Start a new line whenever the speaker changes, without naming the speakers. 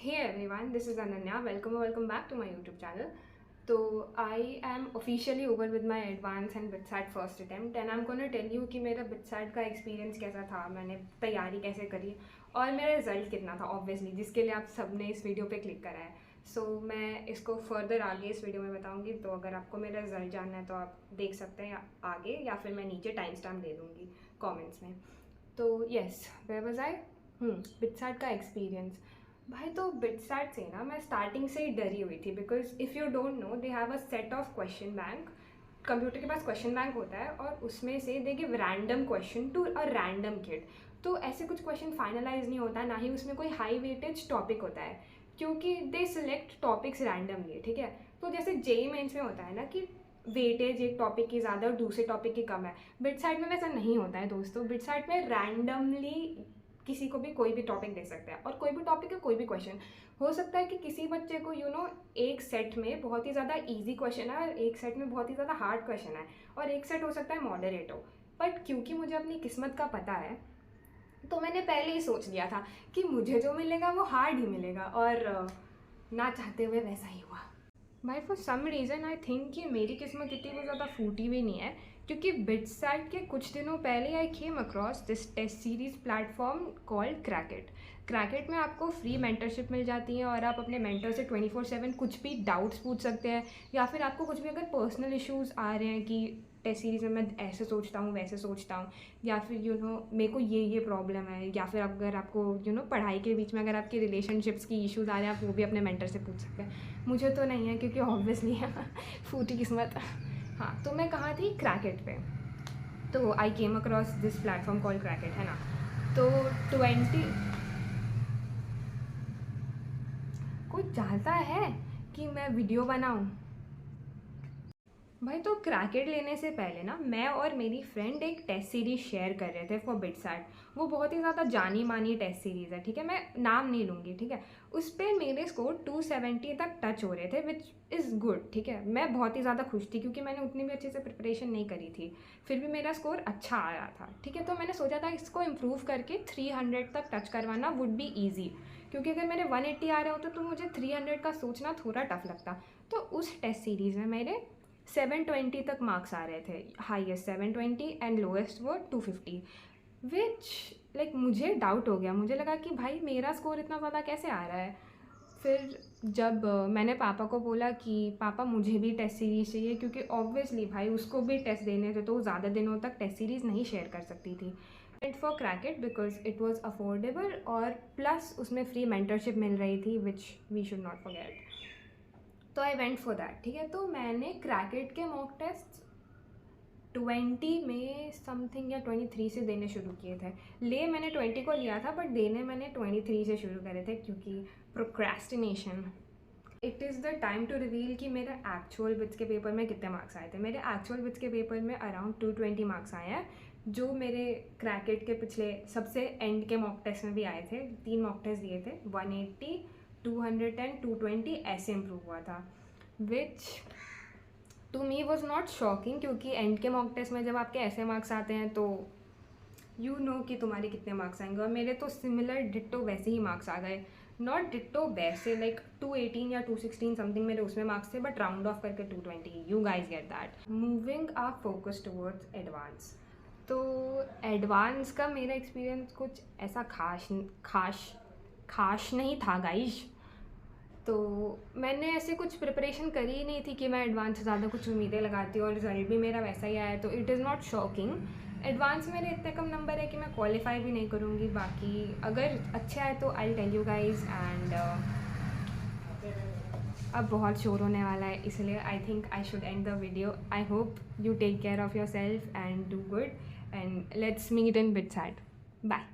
Hey everyone, this is Ananya. Welcome back to my YouTube channel. So I am officially over with my advance and BITSAT first attempt and I'm gonna tell you कि मेरा BITSAT का experience कैसा था, मैंने तैयारी कैसे करी और मेरा रिजल्ट कितना था ऑब्वियसली, जिसके लिए आप सबने इस वीडियो पे क्लिक करा है. सो मैं इसको फर्दर आगे इस वीडियो में बताऊंगी, तो अगर आपको मेरा रिजल्ट जानना है तो आप देख सकते हैं आगे, या फिर मैं नीचे टाइम स्टैम्प दे दूँगी कॉमेंट्स में. तो yes, where was I. BITSAT का एक्सपीरियंस भाई, तो बिटसैट से ना मैं स्टार्टिंग से ही डरी हुई थी, because if you don't know they have a set of question bank. Computer के पास क्वेश्चन बैंक होता है और उसमें से they give random question to a random kid. तो ऐसे कुछ क्वेश्चन फाइनलाइज नहीं होता, ना ही उसमें कोई हाई वेटेज टॉपिक होता है, क्योंकि दे सिलेक्ट टॉपिक्स रैंडमली. ठीक है, तो जैसे जेई मेंस में होता है ना कि वेटेज एक टॉपिक की ज़्यादा और दूसरे टॉपिक की कम है, बिटसैट में वैसा नहीं होता है दोस्तों. बिटसैट में रैंडमली किसी को भी कोई भी टॉपिक दे सकता है, और कोई भी टॉपिक है, कोई भी क्वेश्चन हो सकता है कि किसी बच्चे को एक सेट में बहुत ही ज़्यादा इजी क्वेश्चन है और एक सेट में बहुत ही ज़्यादा हार्ड क्वेश्चन है, और एक सेट हो सकता है मॉडरेट हो. बट क्योंकि मुझे अपनी किस्मत का पता है, तो मैंने पहले ही सोच लिया था कि मुझे जो मिलेगा वो हार्ड ही मिलेगा, और ना चाहते हुए वैसा ही हुआ. भाई for some reason I think कि मेरी किस्मत इतनी वो ज़्यादा फूटी हुई नहीं है, क्योंकि बिटसैट के कुछ दिनों पहले I came across this test series platform called Cracket. Cracket में आपको फ्री मेंटरशिप मिल जाती है और आप अपने मेंटर से 24/7 कुछ भी डाउट्स पूछ सकते हैं, या फिर आपको कुछ भी अगर पर्सनल इश्यूज़ आ रहे हैं कि टेस्ट सीरीज़ में मैं ऐसे सोचता हूँ वैसे सोचता हूँ, या फिर मेरे को ये प्रॉब्लम है, या फिर अगर आपको पढ़ाई के बीच में अगर आपके रिलेशनशिप्स की इश्यूज़ आ रहे हैं, आप वो भी अपने मेंटर से पूछ सकते हैं. मुझे तो नहीं है क्योंकि ऑब्वियसली फूटी किस्मत. हाँ, तो मैं कहाँ थी, क्रैकेट पे. तो I came across this platform called Cracket, है ना. तो 20 कोई चाहता है कि मैं वीडियो बनाऊँ. भाई, तो क्रैकेट लेने से पहले ना मैं और मेरी फ्रेंड एक टेस्ट सीरीज़ शेयर कर रहे थे फॉर बिटसैट. वो बहुत ही ज़्यादा जानी मानी टेस्ट सीरीज़ है, ठीक है, मैं नाम नहीं लूँगी. ठीक है, उस पर मेरे स्कोर 270 तक टच हो रहे थे, विच इज़ गुड. ठीक है, मैं बहुत ही ज़्यादा खुश थी क्योंकि मैंने उतनी भी अच्छे से प्रिपरेशन नहीं करी थी, फिर भी मेरा स्कोर अच्छा आ रहा था. ठीक है, तो मैंने सोचा था इसको इम्प्रूव करके 300 तक टच करवाना वुड बी ईजी, क्योंकि अगर मेरे 180 आ रहे होते तो मुझे 300 का सोचना थोड़ा टफ लगता. तो उस टेस्ट सीरीज़ में मेरे 720 तक मार्क्स आ रहे थे. हाईएस्ट 720 एंड लोएस्ट वो 250, विच लाइक मुझे डाउट हो गया. मुझे लगा कि भाई मेरा स्कोर इतना ज़्यादा कैसे आ रहा है. फिर जब मैंने पापा को बोला कि पापा मुझे भी टेस्ट सीरीज़ चाहिए, क्योंकि ऑब्वियसली भाई उसको भी टेस्ट देने थे, तो वो ज़्यादा दिनों तक टेस्ट सीरीज़ नहीं शेयर कर सकती थी. And for Cracket because it was affordable, और प्लस उसमें फ्री मेंटरशिप मिल रही थी, which we should not forget. तो आई वेंट फॉर दैट. ठीक है, तो मैंने क्रैकेट के मॉक टेस्ट 20 में समथिंग या 23 से देने शुरू किए थे. मैंने 20 को लिया था, बट देने मैंने 23 से शुरू करे थे, क्योंकि procrastination. It is the time to reveal कि मेरे एक्चुअल बिट्स के पेपर में कितने मार्क्स आए थे. मेरे एक्चुअल बिट्स के पेपर में अराउंड 220 मार्क्स आए हैं, जो मेरे क्रैकेट के पिछले सबसे एंड के मॉक टेस्ट में भी आए थे. 3 मॉक टेस्ट दिए थे, 180, 210, 220 ऐसे इम्प्रूव हुआ था, which to me was not shocking, क्योंकि एंड के मॉक टेस्ट में जब आपके ऐसे मार्क्स आते हैं तो यू नो कि तुम्हारे कितने मार्क्स आएंगे, और मेरे तो सिमिलर डिट्टो वैसे ही मार्क्स आ गए. नॉट डिट्टो वैसे, लाइक 218 या 216 समथिंग मेरे उसमें मार्क्स थे, बट राउंड ऑफ करके 220. You guys get that. Moving our focus towards advance. तो एडवांस का मेरा एक्सपीरियंस कुछ ऐसा खास नहीं था गाइज. तो मैंने ऐसे कुछ प्रिपरेशन करी ही नहीं थी कि मैं एडवांस से ज़्यादा कुछ उम्मीदें लगाती हूँ, और रिजल्ट भी मेरा वैसा ही आया, तो it is not shocking. Advance मेरे इतने कम नंबर है कि मैं क्वालिफाई भी नहीं करूँगी. बाकी अगर अच्छे आए तो I tell you guys. And अब बहुत शोर होने वाला है, इसलिए I think I should end the video. I hope you take care of yourself and do good, and let's meet in BITSAT. Bye.